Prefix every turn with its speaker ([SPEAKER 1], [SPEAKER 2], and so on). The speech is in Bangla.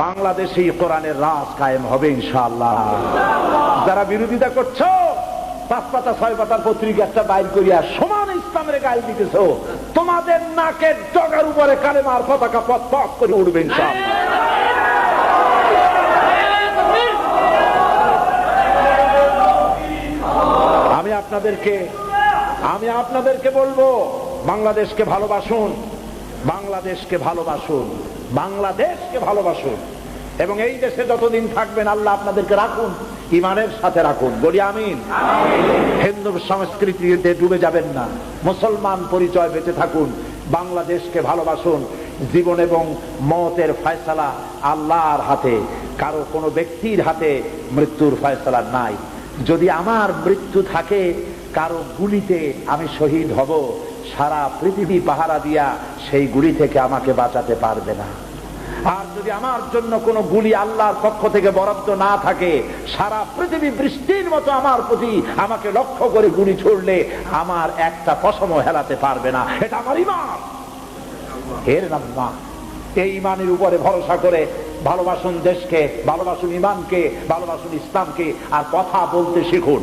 [SPEAKER 1] বাংলাদেশেই কোরআনের রাজ কায়েম হবে ইনশাআল্লাহ। যারা বিরোধিতা করছো, 5 পাতা 6 পাতার পত্রিকা একটা বাইর করিয়া সমান ইসলামের গাল দিতেছ, তোমাদের নাকের ডগার উপরে কালেমার পতাকা পথ পথ করে উঠবে ইনশাআল্লাহ। আমি আপনাদেরকে বলবো, বাংলাদেশকে ভালোবাসুন, বাংলাদেশকে ভালোবাসুন, বাংলাদেশকে ভালোবাসুন, এবং এই দেশে যতদিন থাকবেন আল্লাহ আপনাদেরকে রাখুন, ইমানের সাথে রাখুন। বলি আমিন। হিন্দু সংস্কৃতিতে ডুবে যাবেন না, মুসলমান পরিচয় বেঁচে থাকুন, বাংলাদেশকে ভালোবাসুন। জীবন এবং মওতের ফয়সালা আল্লাহর হাতে, কারো কোনো ব্যক্তির হাতে মৃত্যুর ফয়সালা নাই। যদি আমার মৃত্যু থাকে কারো গুলিতে, আমি শহীদ হব, সারা পৃথিবী পাহারা দিয়া সেই গুলি থেকে আমাকে বাঁচাতে পারবে না। আর যদি আমার জন্য কোনো গুলি আল্লাহর পক্ষ থেকে বরাদ্দ না থাকে, সারা পৃথিবী বৃষ্টির মতো আমার প্রতি আমাকে লক্ষ্য করে গুলি ছুড়লে আমার একটা পশমও হেলাতে পারবে না। এটা আমার ঈমান, এর নাম ঈমান। এই ঈমানের উপরে ভরসা করে ভালোবাসুন দেশকে, ভালোবাসুন ঈমানকে, ভালোবাসুন ইসলামকে, আর কথা বলতে শিখুন।